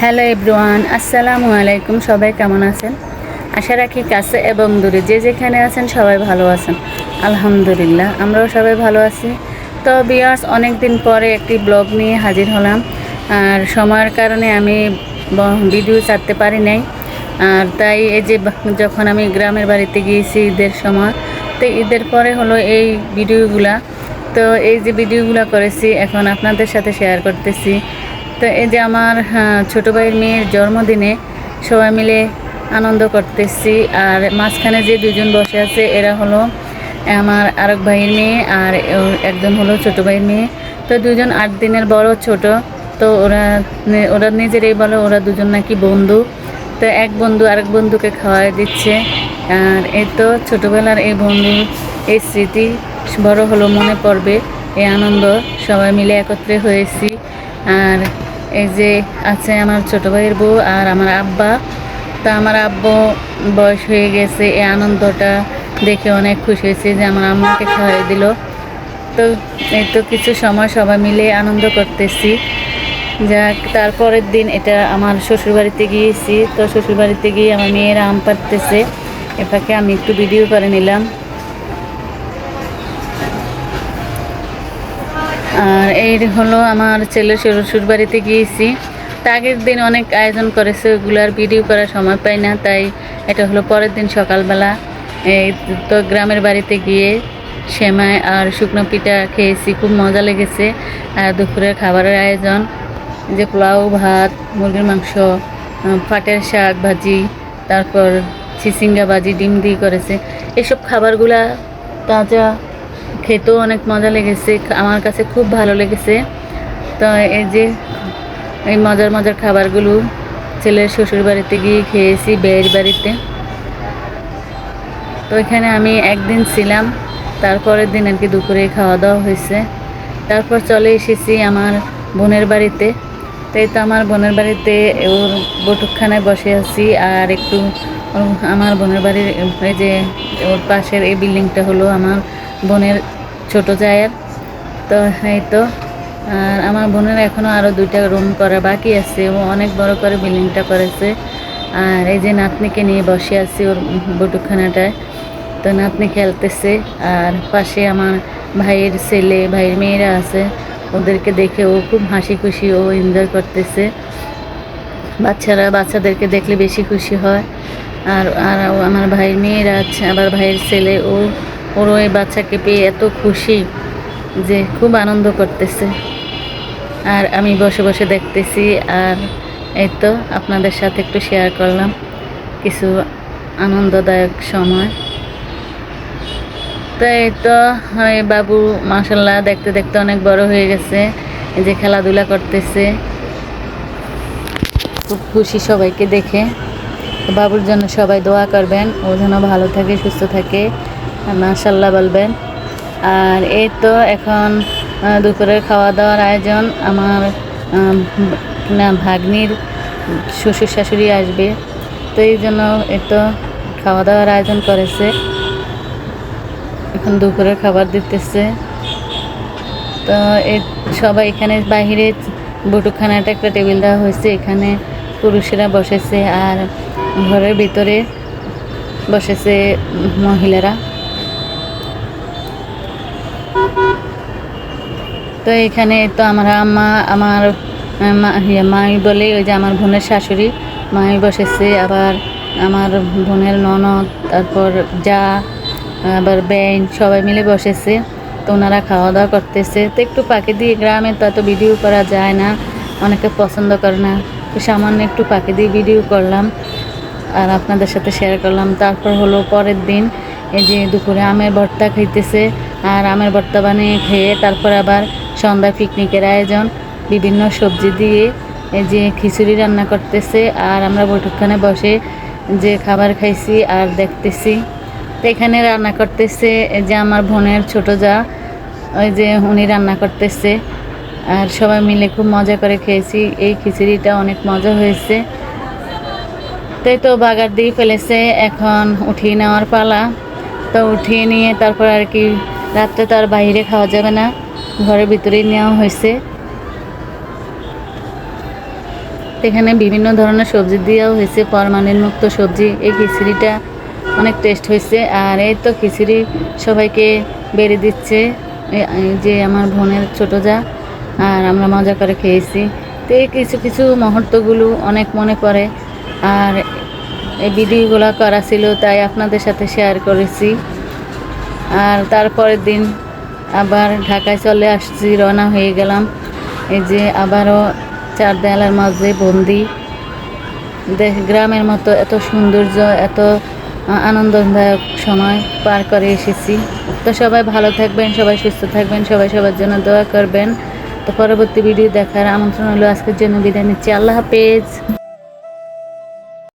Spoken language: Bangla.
হ্যালো এভরিওয়ান, আসসালামু আলাইকুম। সবাই কেমন আছেন? আশা রাখি কাছে এবং দূরে যে যেখানে আছেন সবাই ভালো আছেন। আলহামদুলিল্লাহ, আমরাও সবাই ভালো আছি। তো ভিউয়ার্স, অনেক দিন পরে একটি ব্লগ নিয়ে হাজির হলাম। আর সময়ের কারণে আমি ভিডিও ছাড়তে পারি নাই। আর তাই এই যে যখন আমি গ্রামের বাড়িতে গিয়েছি ঈদের সময়, তো ঈদের পরে হলো এই ভিডিওগুলা। তো এই যে ভিডিওগুলো করেছি এখন আপনাদের সাথে শেয়ার করতেছি। তো এই যে আমার ছোটো ভাইয়ের মেয়ের জন্মদিনে সবাই মিলে আনন্দ করতেছি। আর মাঝখানে যে দুজন বসে আছে এরা হলো আমার আরেক ভাইয়ের মেয়ে, আর একজন হলো ছোটো ভাইয়ের মেয়ে। তো দুজন 8 দিনের বড় ছোট। তো ওরা নিজেরাই বলে ওরা দুজন নাকি বন্ধু। তো এক বন্ধু আরেক বন্ধুকে খাওয়াই দিচ্ছে। আর এই তো ছোটোবেলার এই বন্ধু, এই স্মৃতি বড় হলো মনে পড়বে। এই আনন্দ সবাই মিলে একত্রে হয়েছি। আর এই যে আছে আমার ছোটো ভাইয়ের বউ আর আমার আব্বা। তা আমার আব্বু বয়স হয়ে গেছে, এই আনন্দটা দেখে অনেক খুশি হয়েছে যে আমার আম্মাকে খাওয়াই দিল। তো এই তো কিছু সময় সবাই মিলে আনন্দ করতেছি। যাক, তারপরের দিন এটা আমার শ্বশুরবাড়িতে গিয়েছি। তো শ্বশুরবাড়িতে গিয়ে আমার মেয়েরা আম পাড়তেছে, এটাকে আমি একটু ভিডিও করে নিলাম। আর এই হলো আমার ছেলের শ্বশুর বাড়িতে গিয়েছি। তা আগের দিন অনেক আয়োজন করেছে, ওগুলো আর ভিডিও করার সময় পাই না, তাই এটা হলো পরের দিন সকালবেলা। এই তো গ্রামের বাড়িতে গিয়ে সেমাই আর শুকনো পিঠা খেয়েছি, খুব মজা লেগেছে। আর দুপুরের খাবারের আয়োজন যে পোলাও, ভাত, মুরগির মাংস, পাটের শাক ভাজি, তারপর চিচিঙ্গা ভাজি, ডিম দিয়ে করেছে। এসব খাবারগুলা তাজা, খেতেও অনেক মজা লেগেছে, আমার কাছে খুব ভালো লেগেছে। তো এই যে এই মজার মজার খাবারগুলো ছেলের শ্বশুর বাড়িতে গিয়ে খেয়েছি, বিয়ের বাড়িতে। তো এখানে আমি একদিন ছিলাম, তারপরের দিন আর কি দুপুরে খাওয়া দাওয়া হয়েছে। তারপর চলে এসেছি আমার বোনের বাড়িতে। তাই তো আমার বোনের বাড়িতে ওর বৈঠকখানায় বসে আছি। আর একটু আমার বোনের বাড়ির এই যে ওর পাশের এই বিল্ডিংটা হলো আমার বোনের ছোটো জায়ের। তো এই তো, আর আমার বোনের এখনও আরও 2টা রুম করা বাকি আছে, ও অনেক বড় করে বিল্ডিংটা করেছে। আর এই যে নাতনিকে নিয়ে বসে আছি ওর বৈঠকখানাটায়। তো নাতনি খেলতেছে, আর পাশে আমার ভাইয়ের ছেলে, ভাইয়ের মেয়েরা আছে, ওদেরকে দেখে ও খুব হাসি খুশি, ও এনজয় করতেছে। বাচ্চাদেরকে দেখলে বেশি খুশি হয়। আর আর আমার ভাইয়ের মেয়েরা আছে, আবার ভাইয়ের ছেলে, ওরও এই বাচ্চাকে পেয়ে এত খুশি যে খুব আনন্দ করতেছে। আর আমি বসে বসে দেখতেছি। আর এই তো আপনাদের সাথে একটু শেয়ার করলাম কিছু আনন্দদায়ক সময়। তো এই তো বাবু মাশাল্লাহ দেখতে দেখতে অনেক বড় হয়ে গেছে, এই যে খেলাধুলা করতেছে, খুব খুশি সবাইকে দেখে। বাবুর জন্য সবাই দোয়া করবেন, ও যেন ভালো থাকে, সুস্থ থাকে, মাশাল্লাহ বলবেন। আর এই তো এখন দুপুরের খাওয়া দাওয়ার আয়োজন। আমার ভাগ্নির শ্বশুর শাশুড়ি আসবে, তো এই জন্য এই তো খাওয়া দাওয়ার আয়োজন করেছে। এখন দুপুরের খাবার দিতেছে। তো সবাই এখানে বাহিরে বৈঠকখানাটা একটা টেবিল দেওয়া হয়েছে, এখানে পুরুষেরা বসেছে আর ঘরের ভিতরে বসেছে মহিলারা। তো এখানে তো আমার আম্মা, আমার মাই বলে, ওই যে আমার বোনের শাশুড়ি মাই বসেছে, আবার আমার বোনের ননদ, তারপর যা, আবার বেন, সবাই মিলে বসেছে। তো ওনারা খাওয়া দাওয়া করতেছে। তো একটু পাখি দিয়ে, গ্রামে তো এত ভিডিও করা যায় না, অনেকে পছন্দ করে না, তো সামান্য একটু পাখি দিয়ে ভিডিও করলাম আর আপনাদের সাথে শেয়ার করলাম। তারপর হলো পরের দিন এই যে দুপুরে আমের ভর্তা খাইতেছে, আর আমের ভর্তা বানিয়ে খেয়ে তারপর আবার সন্ধ্যায় পিকনিকের আয়োজন, বিভিন্ন সবজি দিয়ে এই যে খিচুড়ি রান্না করতেছে। আর আমরা বৈঠকখানে বসে যে খাবার খাইছি আর দেখতেছি। তো এখানে রান্না করতেছে যে আমার বোনের ছোটো যা, ওই যে উনি রান্না করতেছে। আর সবাই মিলে খুব মজা করে খেয়েছি, এই খিচুড়িটা অনেক মজা হয়েছে। তাই তো বাগার দিয়ে ফেলেছে, এখন উঠিয়ে নেওয়ার পালা। তো উঠিয়ে নিয়ে তারপর আর কি, রাত্রে তো আর বাইরে খাওয়া যাবে না, ঘরের ভিতরেই নেওয়া হয়েছে। এখানে বিভিন্ন ধরনের সবজি দেওয়াও হয়েছে, ফরমালিন মুক্ত সবজি। এই খিচুড়িটা অনেক টেস্ট হয়েছে। আর এই তো খিচুড়ি সবাইকে বেড়ে দিচ্ছে এই যে আমার বোনের ছোটো যা, আর আমরা মজা করে খেয়েছি। তো এই কিছু কিছু মুহূর্তগুলো অনেক মনে পড়ে, আর এই ভিডিওগুলো করা ছিল তাই আপনাদের সাথে শেয়ার করেছি। আর তারপরের দিন আবার ঢাকায় চলে আসছি, রওনা হয়ে গেলাম। এই যে আবারও চার দেয়ালের মাঝে বন্দি, গ্রামের মতো এত সৌন্দর্য, এত আনন্দদায়ক সময় পার করে এসেছি। তো সবাই ভালো থাকবেন, সবাই সুস্থ থাকবেন, সবাই সবার জন্য দোয়া করবেন। তো পরবর্তী ভিডিও দেখার আমন্ত্রণ হলো। আজকের জন্য বিদায় নিচ্ছি। আল্লাহ হাফেজ।